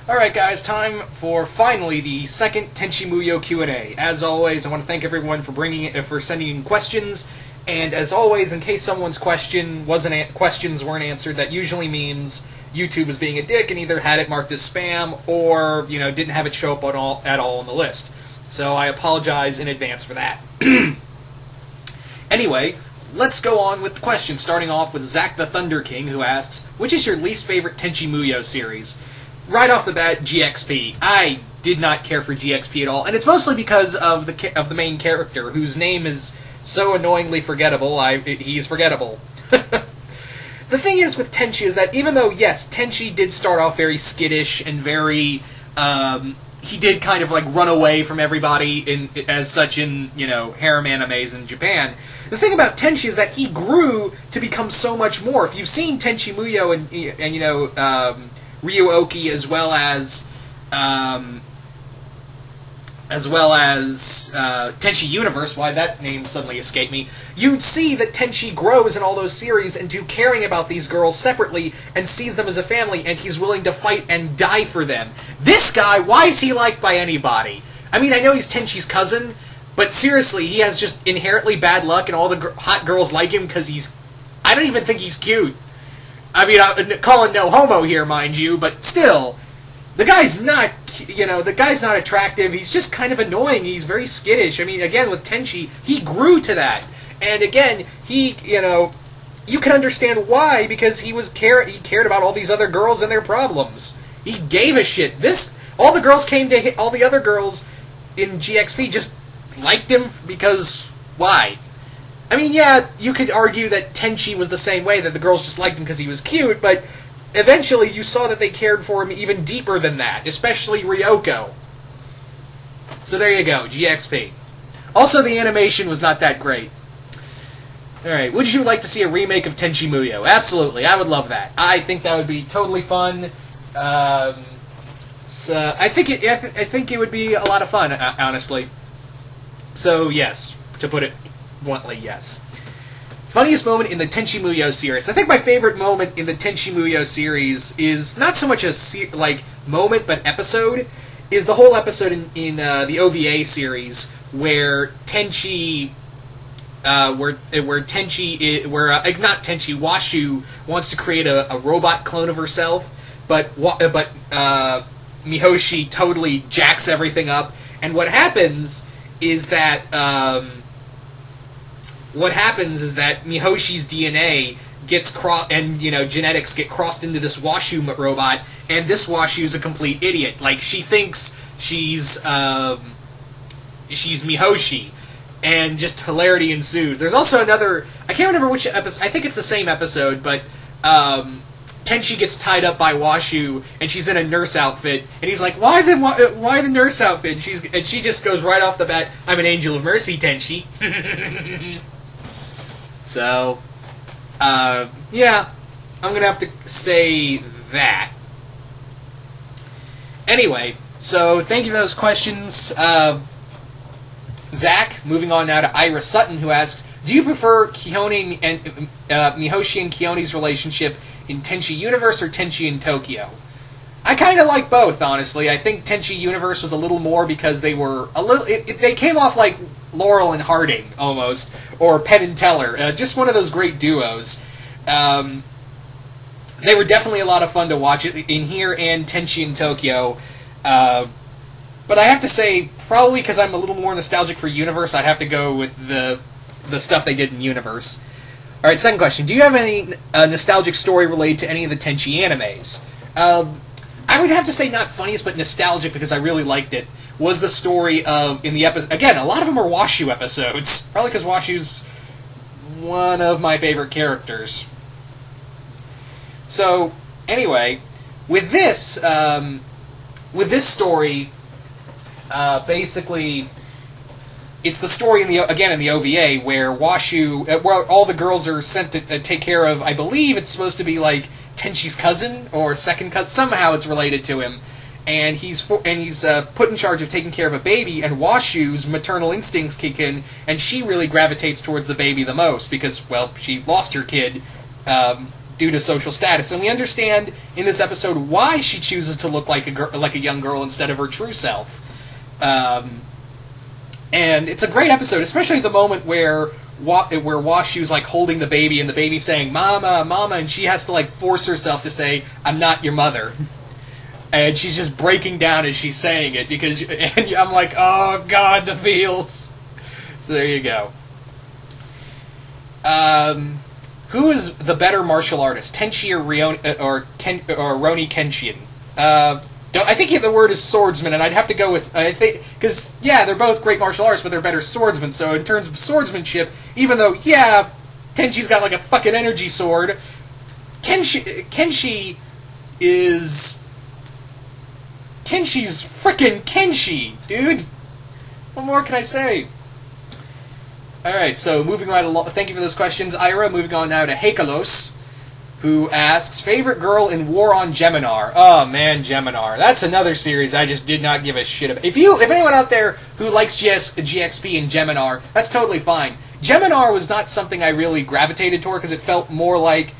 Alright guys, time for finally the second Tenchi Muyo Q&A. As always, I want to thank everyone for sending in questions, and as always, in case someone's questions weren't answered, that usually means YouTube was being a dick and either had it marked as spam or, didn't have it show up at all on the list. So I apologize in advance for that. Anyway, let's go on with the questions, starting off with Zach the Thunder King, who asks, which is your least favorite Tenchi Muyo series? Right off the bat, GXP. I did not care for GXP at all, and it's mostly because of the main character, whose name is so annoyingly forgettable. He's forgettable. The thing is with Tenchi is that even though, yes, Tenchi did start off very skittish and very, he did kind of like run away from everybody as such in, harem animes in Japan. The thing about Tenchi is that he grew to become so much more. If you've seen Tenchi Muyo and Ryuoki as well as Tenchi Universe, why that name suddenly escaped me, you'd see that Tenchi grows in all those series into caring about these girls separately and sees them as a family, and he's willing to fight and die for them. This guy, why is he liked by anybody? I mean, I know he's Tenchi's cousin, but seriously, he has just inherently bad luck and all the hot girls like him because I don't even think he's cute. I mean, I'm calling no homo here, mind you, but still, the guy's not attractive. He's just kind of annoying. He's very skittish. I mean, again, with Tenchi, he grew to that. And again, you can understand why, because he cared about all these other girls and their problems. He gave a shit. All the other girls in GXP just liked him because, why? I mean, yeah, you could argue that Tenchi was the same way, that the girls just liked him because he was cute, but eventually you saw that they cared for him even deeper than that, especially Ryoko. So there you go, GXP. Also, the animation was not that great. Alright, would you like to see a remake of Tenchi Muyo? Absolutely, I would love that. I think that would be totally fun. I think it would be a lot of fun, honestly. So, yes, to put it bluntly, yes. Funniest moment in the Tenchi Muyo series. I think my favorite moment in the Tenchi Muyo series is not so much a moment, but episode. Is the whole episode in the OVA series where Tenchi, Washu wants to create a robot clone of herself, but Mihoshi totally jacks everything up, and what happens is that Mihoshi's DNA gets and genetics get crossed into this Washu robot, and this Washu's a complete idiot. Like, she thinks she's Mihoshi, and just hilarity ensues. There's also another, I can't remember which episode, I think it's the same episode, but Tenchi gets tied up by Washu, and she's in a nurse outfit, and he's like, why the nurse outfit? And she just goes right off the bat, I'm an angel of mercy, Tenchi. So, yeah, I'm gonna have to say that. Anyway, so thank you for those questions. Zach, moving on now to Ira Sutton, who asks, do you prefer Mihoshi and Keone's relationship in Tenchi Universe or Tenchi in Tokyo? I kind of like both, honestly. I think Tenchi Universe was a little more because they were they came off like Laurel and Harding, almost, or Penn and Teller. Just one of those great duos. They were definitely a lot of fun to watch in here and Tenchi in Tokyo. But I have to say, probably because I'm a little more nostalgic for Universe, I'd have to go with the stuff they did in Universe. Alright, second question. Do you have any nostalgic story related to any of the Tenchi animes? I would have to say not funniest, but nostalgic, because I really liked it, was the story of, in the episode, again, a lot of them are Washu episodes, probably because Washu's one of my favorite characters. So, anyway, with this story, basically, it's the story in the OVA where Washu, where all the girls are sent to take care of. I believe it's supposed to be like Tenchi's cousin or second cousin. Somehow it's related to him, and he's put in charge of taking care of a baby. And Washu's maternal instincts kick in, and she really gravitates towards the baby the most because, well, she lost her kid due to social status, and we understand in this episode why she chooses to look like a young girl instead of her true self. And it's a great episode, especially the moment where Washu's like holding the baby and the baby's saying "Mama, Mama," and she has to like force herself to say "I'm not your mother," and she's just breaking down as she's saying it and I'm like, oh god, the feels. So there you go. Who is the better martial artist, Tenchi or Roni Kenshin? I think the word is swordsman, and I'd have to go with because they're both great martial artists, but they're better swordsmen. So in terms of swordsmanship, even though Tenchi's got like a fucking energy sword, Kenshi's frickin' Kenshi, dude. What more can I say? Alright, so moving right along. Thank you for those questions, Ira. Moving on now to Heikalos, who asks, favorite girl in War on Geminar. Oh man, Geminar. That's another series I just did not give a shit about. If anyone out there who likes GXP and Geminar, that's totally fine. Geminar was not something I really gravitated toward because it felt more like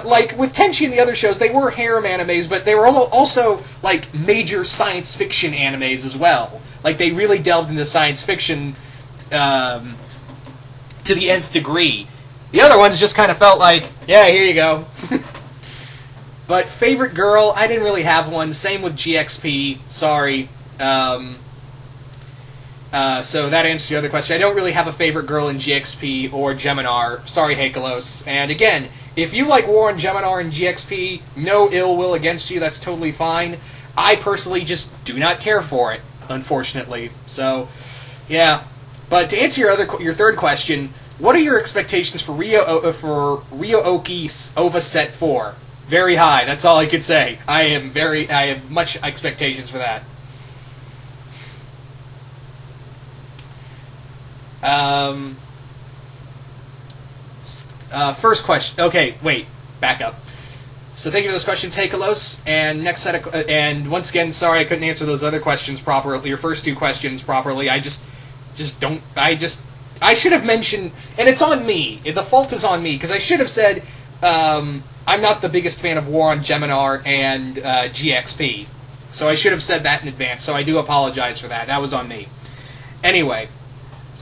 like with Tenchi and the other shows, they were harem animes, but they were also like major science fiction animes as well. Like they really delved into science fiction to the nth degree. The other ones just kind of felt like, yeah, here you go. But favorite girl, I didn't really have one. Same with GXP. Sorry. So that answers your other question. I don't really have a favorite girl in GXP or Geminar. Sorry, Heikalos. And again, if you like War on Geminar and GXP, no ill will against you. That's totally fine. I personally just do not care for it, unfortunately. So, yeah. But to answer your third question, what are your expectations for Ryo-Oki OVA Set 4? Very high. That's all I could say. I have much expectations for that. First question. Okay, wait. Back up. So thank you for those questions, Heikalos. And next set of, and once again, sorry I couldn't answer those other questions properly. Your first two questions properly. I should have mentioned, and it's on me. The fault is on me because I should have said I'm not the biggest fan of War on Geminar and GXP. So I should have said that in advance. So I do apologize for that. That was on me. Anyway.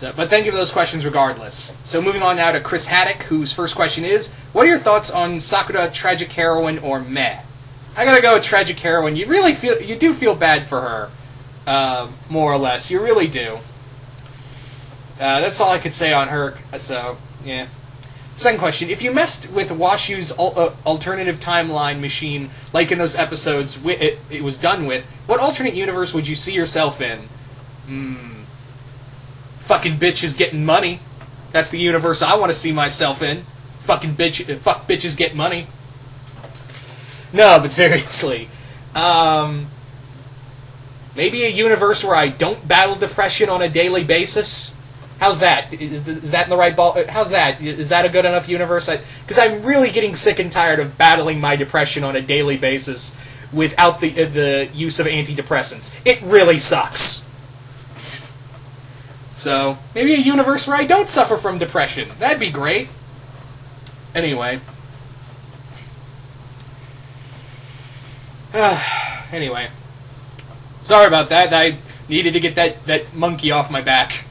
But thank you for those questions regardless. So moving on now to Chris Haddock, whose first question is, what are your thoughts on Sakura tragic heroine or meh? I gotta go with tragic heroine. You do feel bad for her, more or less. You really do. That's all I could say on her. So yeah. Second question: if you messed with Washu's alternative timeline machine, like in those episodes it was done with, what alternate universe would you see yourself in? Fucking bitches getting money. That's the universe I want to see myself in. Fuck bitches get money. No, but seriously. Maybe a universe where I don't battle depression on a daily basis. How's that? Is that in the right ball? How's that? Is that a good enough universe? Because I'm really getting sick and tired of battling my depression on a daily basis without the use of antidepressants. It really sucks. So, maybe a universe where I don't suffer from depression. That'd be great. Anyway. Anyway. Sorry about that. I needed to get that monkey off my back.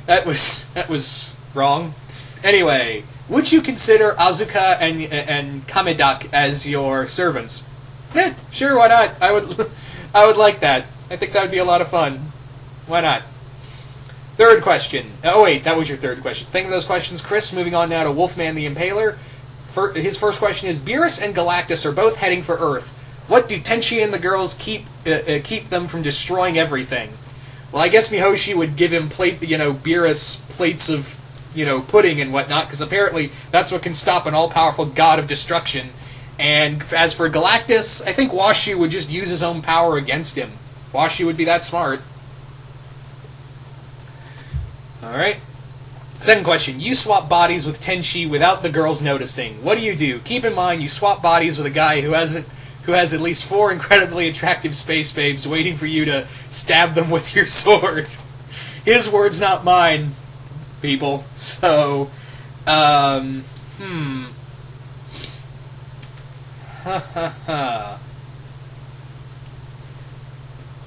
That was wrong. Anyway, would you consider Azuka and Kamedak as your servants? Yeah, sure, why not? I would like that. I think that would be a lot of fun. Why not? Third question. Oh, wait, that was your third question. Thank you for those questions, Chris. Moving on now to Wolfman the Impaler. His first question is, Beerus and Galactus are both heading for Earth. What do Tenchi and the girls keep them from destroying everything? Well, I guess Mihoshi would give him Beerus plates of, pudding and whatnot, because apparently that's what can stop an all-powerful god of destruction. And as for Galactus, I think Washu would just use his own power against him. Washu would be that smart. Alright. Second question. You swap bodies with Tenchi without the girls noticing. What do? Keep in mind, you swap bodies with a guy who has at least 4 incredibly attractive space babes waiting for you to stab them with your sword. His words, not mine, people. So,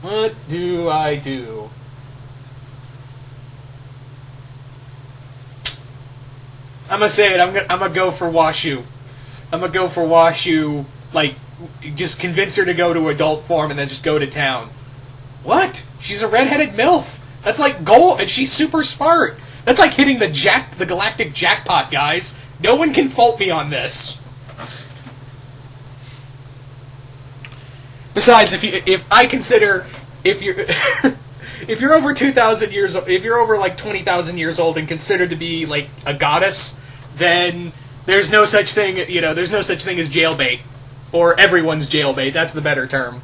What do I do? I'm gonna say it. I'm gonna go for Washu. I'm gonna go for Washu. Like, just convince her to go to adult form and then just go to town. What? She's a redheaded MILF. That's like gold, and she's super smart. That's like hitting the galactic jackpot, guys. No one can fault me on this. Besides, if you're if you're over 2,000 years, if you're over like 20,000 years old and considered to be like a goddess, then there's no such thing. There's no such thing as jailbait, or everyone's jailbait. That's the better term.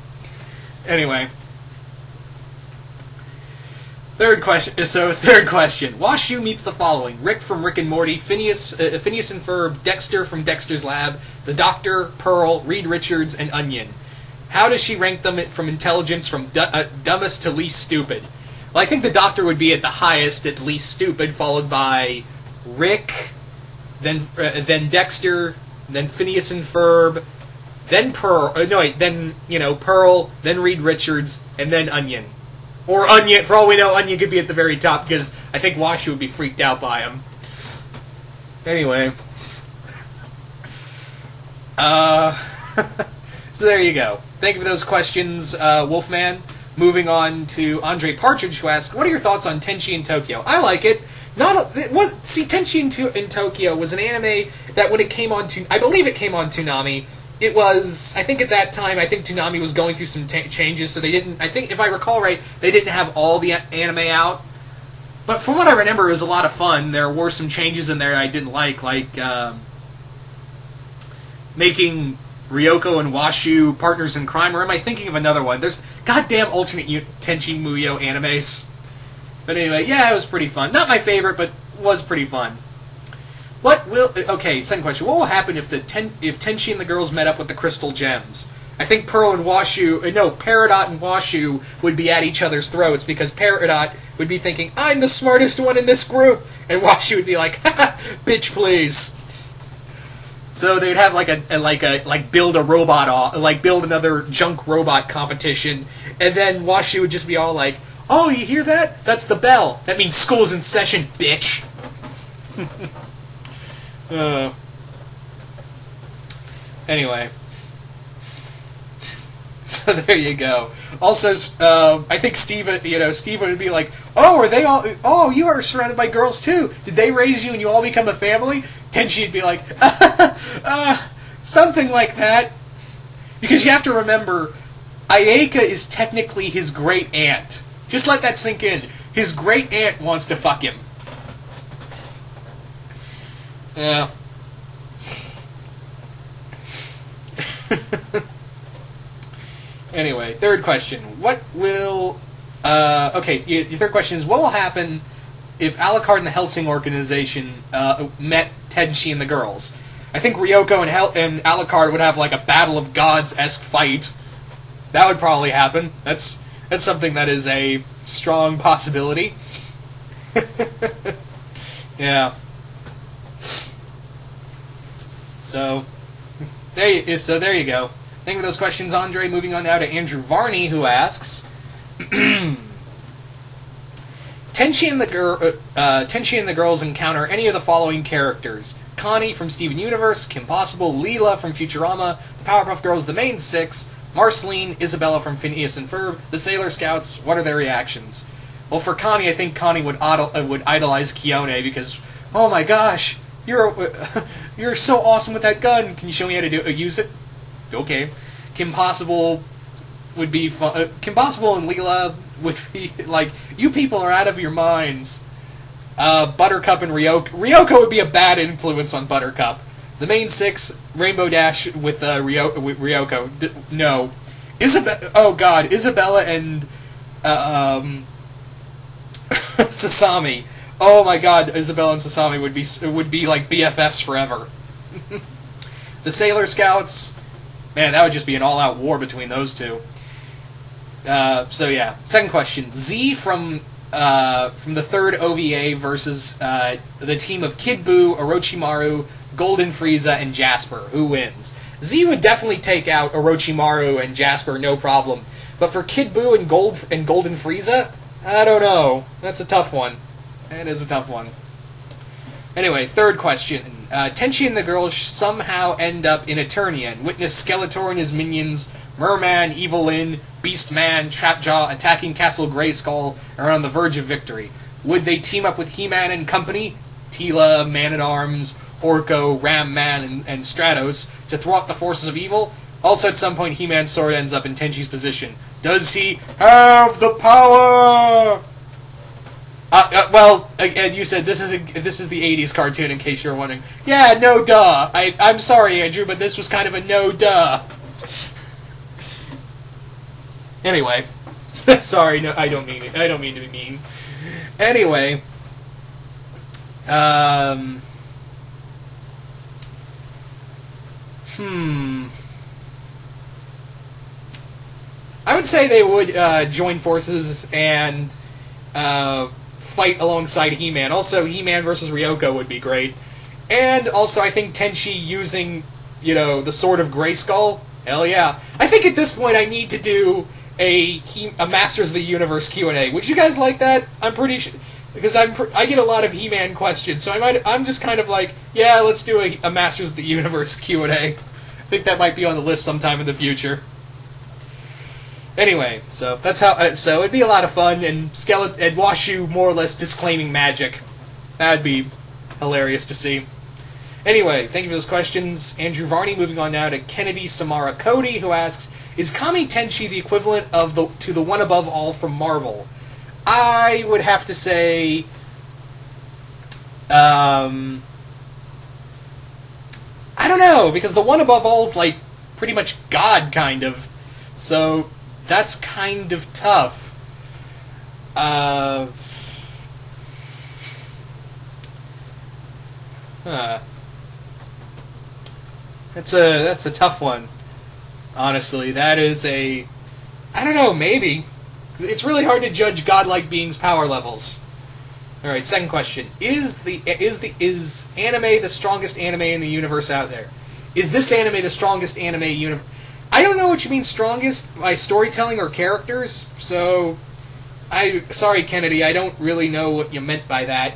Anyway. Third question. Washu meets the following: Rick from Rick and Morty, Phineas and Ferb, Dexter from Dexter's Lab, the Doctor, Pearl, Reed Richards, and Onion. How does she rank them from intelligence from dumbest to least stupid? Well, I think the Doctor would be at the highest, at least stupid, followed by Rick, then Dexter, then Phineas and Ferb, then Pearl. Pearl, then Reed Richards, and then Onion. Or Onion, for all we know, Onion could be at the very top, because I think Washu would be freaked out by him. Anyway. So there you go. Thank you for those questions, Wolfman. Moving on to Andre Partridge, who asked, what are your thoughts on Tenchi in Tokyo? I like it. Tenchi in Tokyo was an anime that when it came on I believe it came on Toonami. It was, I think at that time, Toonami was going through some changes, so they didn't, I think if I recall right, they didn't have all the anime out. But from what I remember, it was a lot of fun. There were some changes in there I didn't like making Ryoko and Washu partners in crime, or am I thinking of another one? There's goddamn alternate Tenchi Muyo animes. But anyway, yeah, it was pretty fun. Not my favorite, but was pretty fun. Second question. What will happen if Tenchi and the girls met up with the crystal gems? I think Pearl and Peridot and Washu would be at each other's throats, because Peridot would be thinking, I'm the smartest one in this group, and Washu would be like, haha, bitch please. So they'd have build a robot, build another junk robot competition, and then Washu would just be all like, oh, you hear that? That's the bell. That means school's in session, bitch. Anyway. So there you go. Also, I think Steven would be like, oh, you are surrounded by girls too. Did they raise you and you all become a family? Tenchi would be like, something like that. Because you have to remember, Ayeka is technically his great aunt. Just let that sink in. His great aunt wants to fuck him. Yeah. Anyway, third question. Your third question is, what will happen if Alucard and the Hellsing organization met Tenchi and the girls? I think Ryoko and Alucard would have like a Battle of Gods-esque fight. That would probably happen. That's something that is a strong possibility. Yeah. So there you go. Thank you for those questions, Andre. Moving on now to Andrew Varney, who asks, Tenchi and the girls encounter any of the following characters: Connie from Steven Universe, Kim Possible, Leela from Futurama, the Powerpuff Girls, the main six, Marceline, Isabella from Phineas and Ferb, the Sailor Scouts. What are their reactions? Well, for Connie, I think Connie would idolize Kione because, oh my gosh, you're so awesome with that gun. Can you show me how to use it? Okay. Kim Possible would be fun. Kim Possible and Leela would be like, you people are out of your minds. Buttercup and Ryoko. Ryoko would be a bad influence on Buttercup. The main six, Rainbow Dash with Ryoko. No. Isabella and Sasami. Oh my god, Isabella and Sasami would be like BFFs forever. The Sailor Scouts, man, that would just be an all-out war between those two. So yeah, second question: Z from the third OVA versus the team of Kid Buu, Orochimaru, Golden Frieza, and Jasper. Who wins? Z would definitely take out Orochimaru and Jasper, no problem. But for Kid Buu and Golden Frieza, I don't know. That's a tough one. That is a tough one. Anyway, third question. Tenchi and the girls somehow end up in Eternia and witness Skeletor and his minions, Merman, Evil Lyn, Beastman, Trapjaw attacking Castle Grayskull are on the verge of victory. Would they team up with He-Man and company, Teela, Man-at-Arms, Orko, Ram-Man, and Stratos, to thwart the forces of evil? Also, at some point, He-Man's sword ends up in Tenchi's position. Does he have the power? Well, again, you said this is the 80s cartoon, in case you're wondering. Yeah, no duh. I'm sorry, Andrew, but this was kind of a no duh. Anyway. Sorry, no, I don't mean it. I don't mean to be mean. Anyway. I would say they would join forces and fight alongside He-Man. Also, He-Man versus Ryoko would be great. And also, I think Tenchi using, the Sword of Grayskull. Hell yeah. I think at this point I need to do a Masters of the Universe Q&A. Would you guys like that? I'm pretty sure... Because I get a lot of He-Man questions, so I'm just kind of like, yeah, let's do a Masters of the Universe Q&A. I think that might be on the list sometime in the future. Anyway, so that's how. So it'd be a lot of fun, and Washu more or less disclaiming magic. That'd be hilarious to see. Anyway, thank you for those questions, Andrew Varney. Moving on now to Kennedy Samara Cody, who asks, "Is Kami Tenchi the equivalent of the One Above All from Marvel?" I would have to say, I don't know, because the One Above All is like pretty much God, kind of. So that's kind of tough. That's a tough one. Honestly, that is a... I don't know, maybe. It's really hard to judge godlike beings' power levels. Alright, second question. Is anime the strongest anime in the universe out there? Is this anime the strongest anime universe? I don't know what you mean strongest by storytelling or characters, so... Sorry, Kennedy, I don't really know what you meant by that.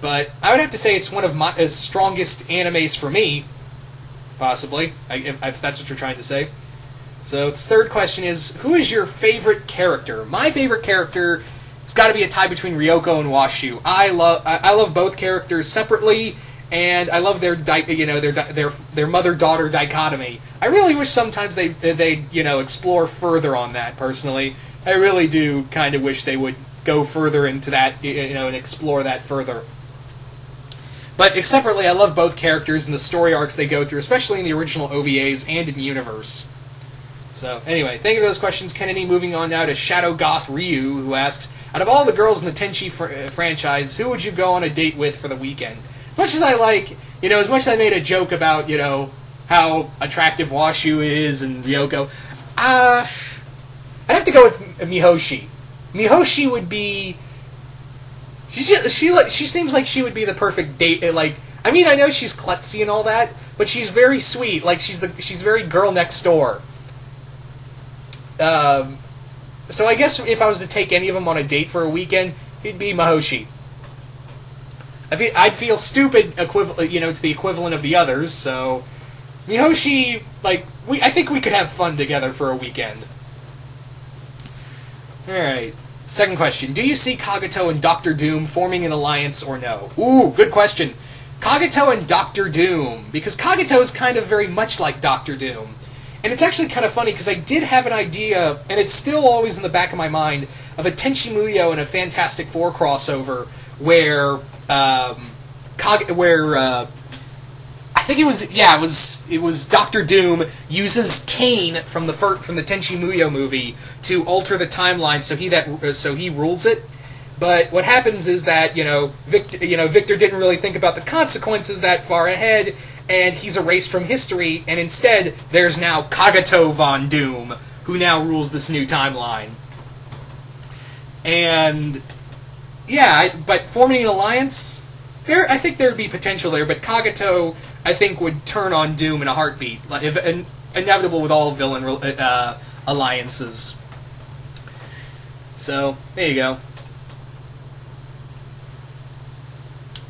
But I would have to say it's one of my strongest animes for me. Possibly, if that's what you're trying to say. So the third question is, who is your favorite character? My favorite character has got to be a tie between Ryoko and Washu. I love both characters separately, and I love their mother-daughter dichotomy. I really wish sometimes they explore further on that. Personally, I really do kind of wish they would go further into that, and explore that further. But separately, I love both characters and the story arcs they go through, especially in the original OVAs and in Universe. So, anyway, thank you for those questions, Kennedy. Moving on now to Shadow Goth Ryu, who asks, out of all the girls in the Tenchi franchise, who would you go on a date with for the weekend? Much as I as much as I made a joke about, how attractive Washu is and Ryoko, I'd have to go with Mihoshi. Mihoshi would be... She seems like she would be the perfect date. I know she's klutzy and all that, but she's very sweet. She's very girl next door. So I guess if I was to take any of them on a date for a weekend, it'd be Mihoshi. I'd feel stupid it's the equivalent of the others. So Mihoshi, I think we could have fun together for a weekend. All right. Second question. Do you see Kagato and Doctor Doom forming an alliance or no? Ooh, good question. Kagato and Doctor Doom. Because Kagato is kind of very much like Doctor Doom. And it's actually kind of funny, because I did have an idea, and it's still always in the back of my mind, of a Tenchi Muyo and a Fantastic Four crossover, where, I think it was Doctor Doom uses Kane from the Tenchi Muyo movie to alter the timeline so he rules it. But what happens is that Victor didn't really think about the consequences that far ahead, and he's erased from history. And instead, there's now Kagato Von Doom, who now rules this new timeline. And but forming an alliance, I think there'd be potential there. But Kagato, I think, would turn on Doom in a heartbeat. inevitable with all villain alliances. So, there you go.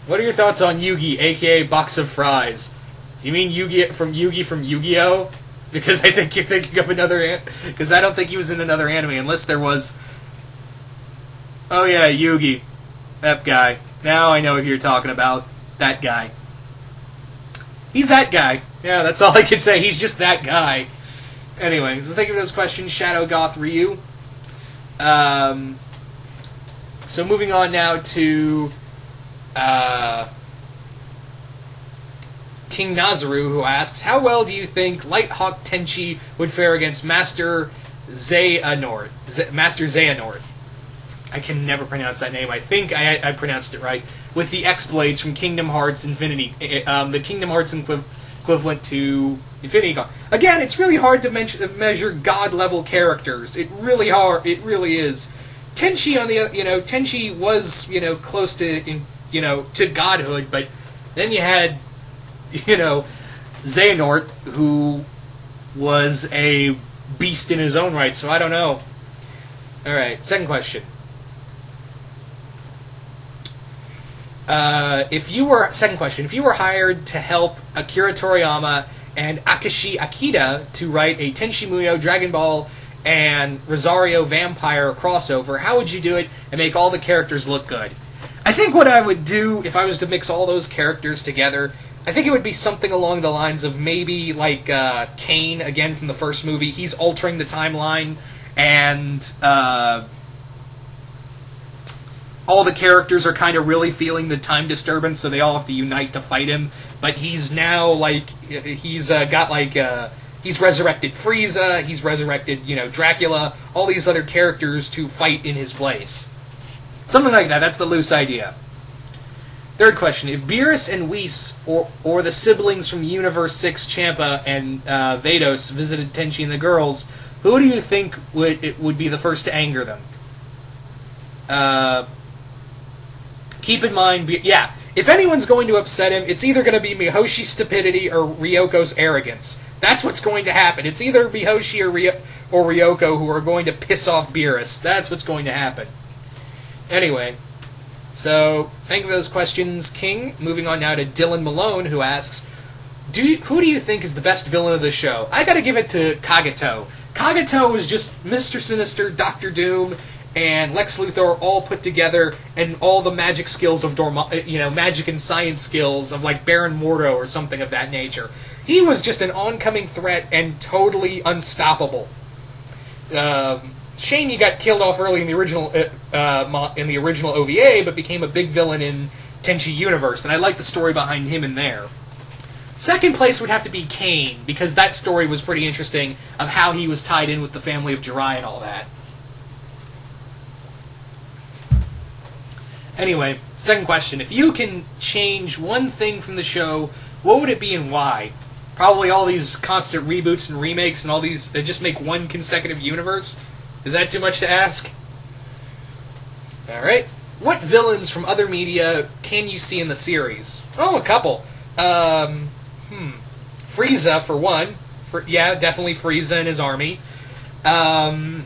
What are your thoughts on Yugi, aka Box of Fries? Do you mean Yugi from Yu-Gi-Oh? Because I think you're thinking of another... Because I don't think he was in another anime, unless there was... Oh yeah, Yugi. That guy. Now I know who you're talking about. That guy. He's that guy. Yeah, that's all I can say. He's just that guy. Anyway, so thank you for those questions, Shadow Goth Ryu. So moving on now to... King Nazaru, who asks, how well do you think Lighthawk Tenchi would fare against Master Xehanort? I can never pronounce that name. I think I pronounced it right. With the X-Blades from Kingdom Hearts Infinity, the Kingdom Hearts equivalent to Infinity Gauntlet. Again, it's really hard to measure god-level characters. It really is. Tenchi, on the Tenchi was close to to godhood, but then you had Xehanort, who was a beast in his own right. So I don't know. All right, second question. If you were hired to help Akira Toriyama and Akashi Akita to write a Tenchi Muyo, Dragon Ball, and Rosario Vampire crossover, how would you do it and make all the characters look good? I think what I would do if I was to mix all those characters together, I think it would be something along the lines of maybe like Kane, again from the first movie. He's altering the timeline, and all the characters are kind of really feeling the time disturbance, so they all have to unite to fight him. But he's now he's resurrected Frieza, he's resurrected Dracula, all these other characters to fight in his place. Something like that. That's the loose idea. Third question: if Beerus and Whis, or the siblings from Universe 6, Champa and Vados, visited Tenchi and the girls, who do you think would be the first to anger them? Keep in mind, if anyone's going to upset him, it's either going to be Mihoshi's stupidity or Ryoko's arrogance. That's what's going to happen. It's either Mihoshi or Ryoko who are going to piss off Beerus. That's what's going to happen. Anyway, so thank you for those questions, King. Moving on now to Dylan Malone, who asks, who do you think is the best villain of the show? I gotta give it to Kagato. Kagato is just Mr. Sinister, Dr. Doom, and Lex Luthor all put together, and all the magic skills of magic and science skills of like Baron Mordo or something of that nature. He was just an oncoming threat and totally unstoppable. Shame he got killed off early in the original OVA, but became a big villain in Tenchi Universe, and I like the story behind him in there. Second place would have to be Kane, because that story was pretty interesting of how he was tied in with the family of Jirai and all that. Anyway, second question. If you can change one thing from the show, what would it be and why? Probably all these constant reboots and remakes and all these, just make one consecutive universe? Is that too much to ask? Alright. What villains from other media can you see in the series? Oh, a couple. Frieza, for one. Definitely Frieza and his army. The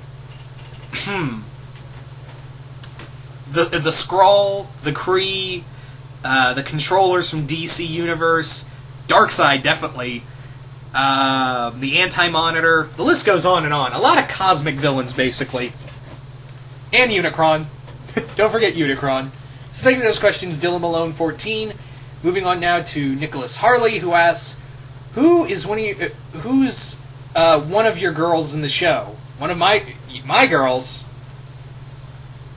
Skrull, the Kree, the Controllers from DC Universe, Darkseid, definitely. The Anti-Monitor. The list goes on and on. A lot of cosmic villains, basically. And Unicron. Don't forget Unicron. So thank you for those questions, Dylan Malone 14. Moving on now to Nicholas Harley, who asks, who's one of your girls in the show? One of my girls?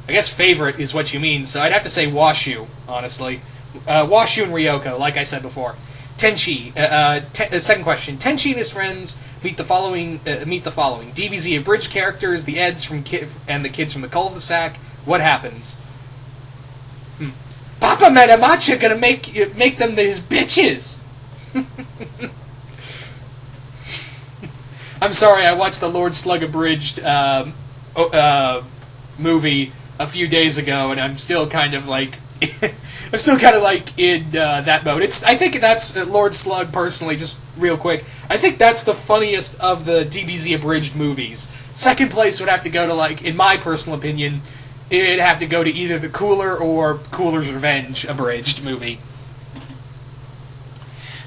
I guess favorite is what you mean, so I'd have to say Washu, honestly. Washu and Ryoko, like I said before. Tenchi. Second question. Tenchi and his friends meet the following. DBZ abridged characters, the Eds and the kids from the cul-de-sac. What happens? Papa Metamacha gonna make them his bitches. I'm sorry, I watched the Lord Slug abridged movie a few days ago, and I'm still kind of like I'm still kind of like in that mode. I think that's Lord Slug personally. Just real quick, I think that's the funniest of the DBZ abridged movies. Second place would have to go to, like, in my personal opinion, it'd have to go to either the Cooler or Cooler's Revenge abridged movie.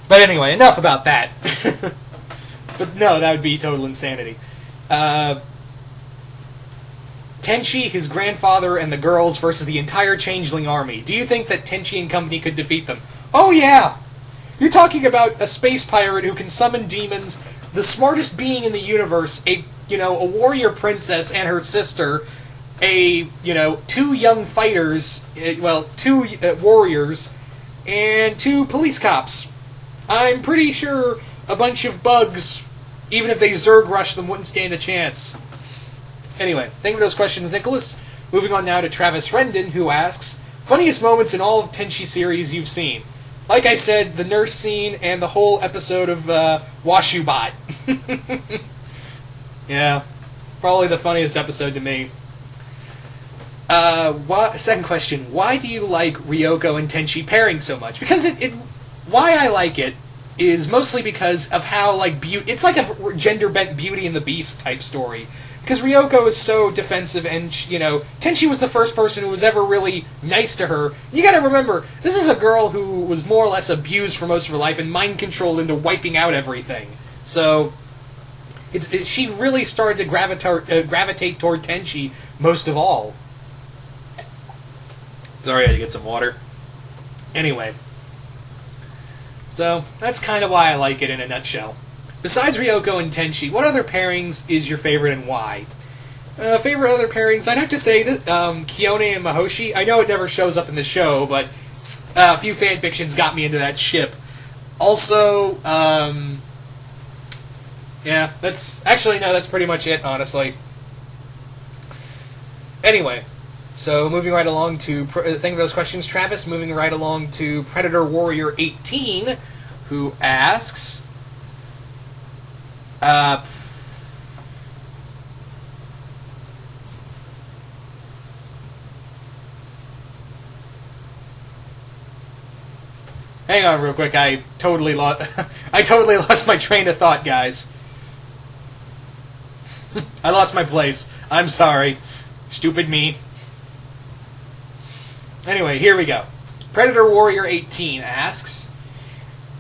But anyway, enough about that. But no, that would be total insanity. Tenchi, his grandfather, and the girls versus the entire Changeling army. Do you think that Tenchi and company could defeat them? Oh yeah! You're talking about a space pirate who can summon demons, the smartest being in the universe, a warrior princess and her sister, two young fighters, two warriors, and two police cops. I'm pretty sure a bunch of bugs, even if they Zerg rush them, wouldn't stand a chance. Anyway, thank you for those questions, Nicholas. Moving on now to Travis Rendon, who asks, funniest moments in all of Tenchi series you've seen? Like I said, the nurse scene and the whole episode of Washubot. Yeah, probably the funniest episode to me. Second question, why do you like Ryoko and Tenchi pairing so much? Because why I like it is mostly because of how, like, it's like a gender-bent Beauty and the Beast type story. Because Ryoko is so defensive, and, Tenchi was the first person who was ever really nice to her. You gotta remember, this is a girl who was more or less abused for most of her life and mind-controlled into wiping out everything. So, she really started to gravitate toward Tenchi most of all. Sorry, I had to get some water. Anyway. So, that's kind of why I like it in a nutshell. Besides Ryoko and Tenchi, what other pairings is your favorite and why? Favorite other pairings, I'd have to say this, Kione and Mahoshi. I know it never shows up in the show, but a few fanfictions got me into that ship. Also, yeah, that's pretty much it, honestly. Anyway, so moving right along to, thank you for those questions, Travis. Moving right along to Predator Warrior 18, who asks, hang on real quick, I totally lost my train of thought, guys. I lost my place. I'm sorry. Stupid me. Anyway, here we go. Predator Warrior 18 asks,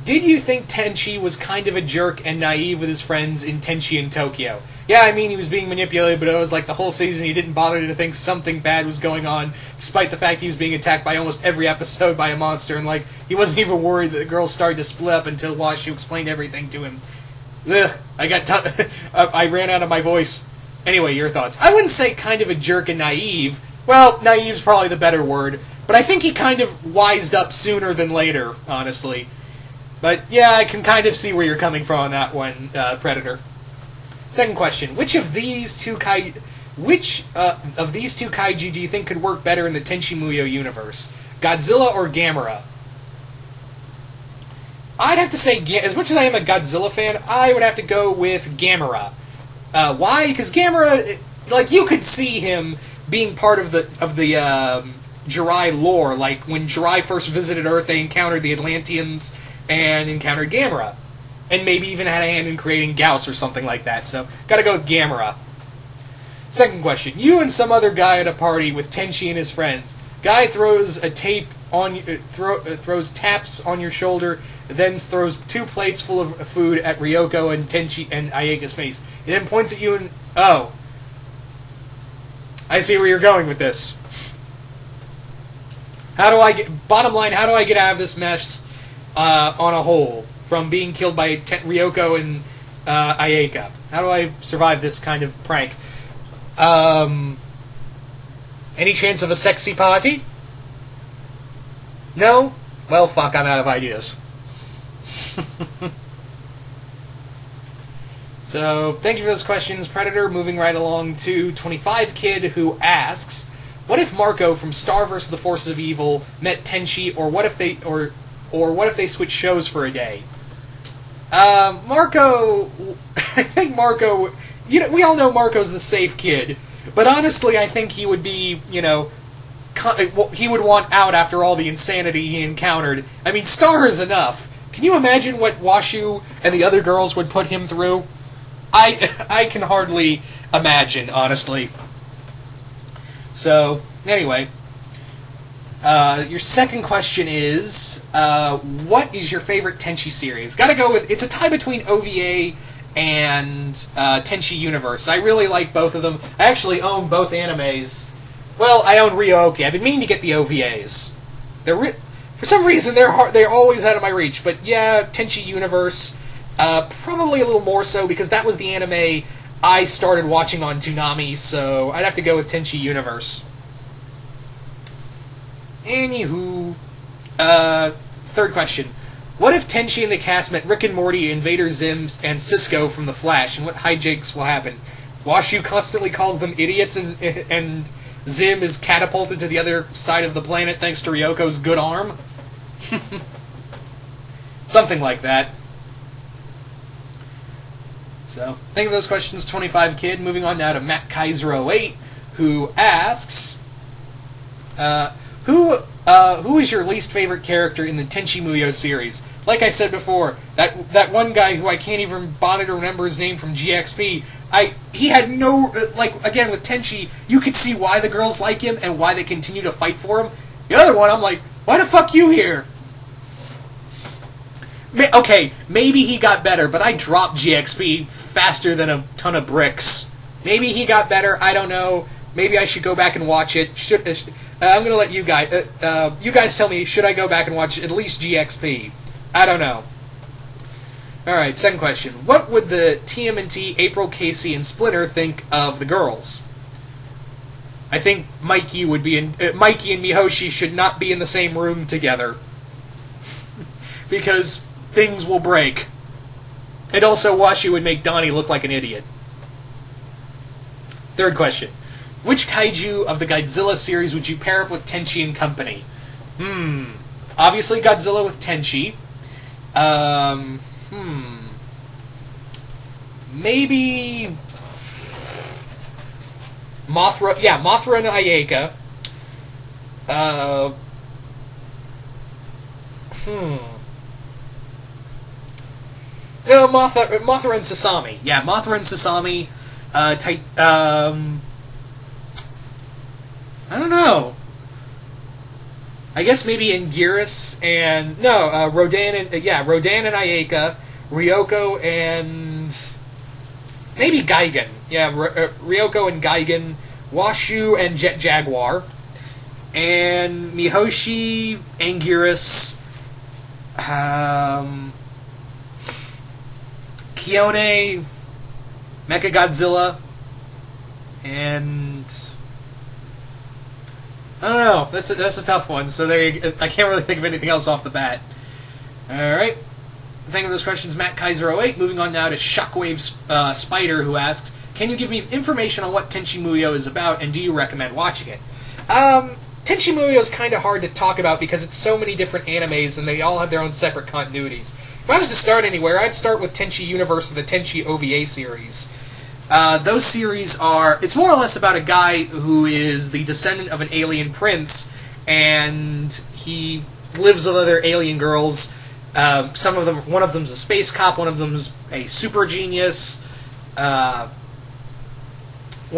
did you think Tenchi was kind of a jerk and naive with his friends in Tenchi in Tokyo? Yeah, I mean, he was being manipulated, but it was like the whole season he didn't bother to think something bad was going on, despite the fact he was being attacked by almost every episode by a monster, and, like, he wasn't even worried that the girls started to split up until Washu explained everything to him. Ugh, I ran out of my voice. Anyway, your thoughts. I wouldn't say kind of a jerk and naive. Well, naive's probably the better word, but I think he kind of wised up sooner than later, honestly. But, yeah, I can kind of see where you're coming from on that one, Predator. Second question. Which of these two kaiju do you think could work better in the Tenchi Muyo universe? Godzilla or Gamera? I'd have to say, as much as I am a Godzilla fan, I would have to go with Gamera. Why? Because Gamera, like, you could see him being part of the Jirai lore. Like, when Jirai first visited Earth, they encountered the Atlanteans and encountered Gamera. And maybe even had a hand in creating Gauss or something like that, so gotta go with Gamera. Second question. You and some other guy at a party with Tenchi and his friends. Guy throws a tape on throws taps on your shoulder, then throws 2 plates full of food at Ryoko and Tenchi and Ayeka's face. He then points at you and... Oh. I see where you're going with this. Bottom line, how do I get out of this mess on a whole? From being killed by Ryoko and Ayeka. How do I survive this kind of prank? Any chance of a sexy party? No? Well, fuck, I'm out of ideas. So, thank you for those questions, Predator. Moving right along to 25 Kid, who asks, what if Marco from Star vs. the Forces of Evil met Tenchi, or what if they switched shows for a day? Marco... I think Marco... we all know Marco's the safe kid, but honestly, I think he would be, he would want out after all the insanity he encountered. I mean, Star is enough. Can you imagine what Washu and the other girls would put him through? I can hardly imagine, honestly. So, anyway, your second question is, what is your favorite Tenchi series? Gotta go with, it's a tie between OVA and Tenchi Universe. I really like both of them. I actually own both animes. Well, I own Ryo-Oki. I've been meaning to get the OVAs. For some reason, they're always out of my reach. But yeah, Tenchi Universe, probably a little more so, because that was the anime I started watching on Toonami, so I'd have to go with Tenchi Universe. Anywho, third question. What if Tenchi and the cast met Rick and Morty, Invader Zim, and Cisco from The Flash, and what hijinks will happen? Washu constantly calls them idiots, and Zim is catapulted to the other side of the planet thanks to Ryoko's good arm? Something like that. So, think of those questions, 25 Kid. Moving on now to Matt Kaiser 08, who asks, who is your least favorite character in the Tenchi Muyo series? Like I said before, that one guy who I can't even bother to remember his name from GXP, he had no, again, with Tenchi, you could see why the girls like him and why they continue to fight for him. The other one, I'm like, why the fuck you here? Okay, maybe he got better, but I dropped GXP faster than a ton of bricks. Maybe he got better, I don't know. Maybe I should go back and watch it. I'm going to let you guys tell me, should I go back and watch at least GXP? I don't know. Alright, second question. What would the TMNT, April, Casey, and Splinter think of the girls? I think Mikey and Mihoshi should not be in the same room together. Because things will break. And also, Washu would make Donnie look like an idiot. Third question. Which kaiju of the Godzilla series would you pair up with Tenchi and company? Obviously Godzilla with Tenchi. Maybe Mothra. Yeah, Mothra and Ayeka. No, Mothra and Sasami. Yeah, Mothra and Sasami. I don't know. I guess maybe Anguirus and Rodan and Ayeka, Ryoko and maybe Gigan. Yeah, Ryoko and Gigan, Washu and Jet Jaguar, and Mihoshi, Anguirus, Kione, Mechagodzilla, and I don't know. That's a tough one. So I can't really think of anything else off the bat. All right. Thank you for those questions, Matt Kaiser 08. Moving on now to Shockwave Spider, who asks, "Can you give me information on what Tenchi Muyo is about, and do you recommend watching it?" Tenchi Muyo is kind of hard to talk about because it's so many different animes, and they all have their own separate continuities. If I was to start anywhere, I'd start with Tenchi Universe or the Tenchi OVA series. Those series it's more or less about a guy who is the descendant of an alien prince, and he lives with other alien girls. One of them's a space cop, one of them's a super genius, one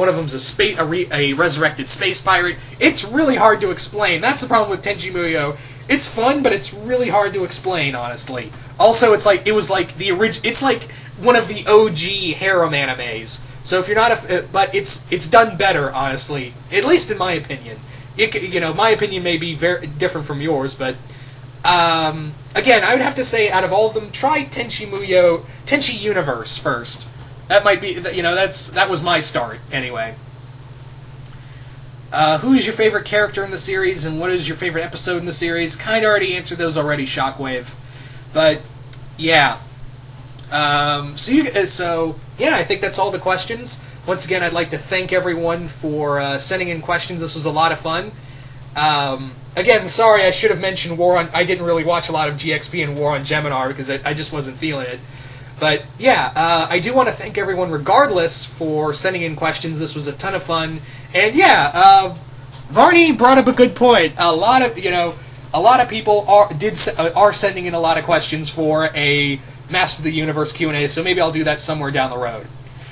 of them's a resurrected space pirate. It's really hard to explain. That's the problem with Tenchi Muyo. It's fun, but it's really hard to explain, honestly. Also, it's like one of the OG harem animes. So if you're not but it's done better, honestly. At least in my opinion. My opinion may be very different from yours, but again, I would have to say, out of all of them, try Tenchi Universe first. That might be, that was my start anyway. Who is your favorite character in the series, and what is your favorite episode in the series? Kind of already answered those already, Shockwave. But yeah. I think that's all the questions. Once again, I'd like to thank everyone for sending in questions. This was a lot of fun. Again, sorry, I should have mentioned I didn't really watch a lot of GXP and War on Geminar because I just wasn't feeling it. But yeah, I do want to thank everyone regardless for sending in questions. This was a ton of fun. And yeah, Varney brought up a good point. A lot of people are sending in a lot of questions for a Masters of the Universe Q&A, so maybe I'll do that somewhere down the road.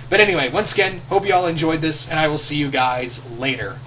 But anyway, once again, hope you all enjoyed this, and I will see you guys later.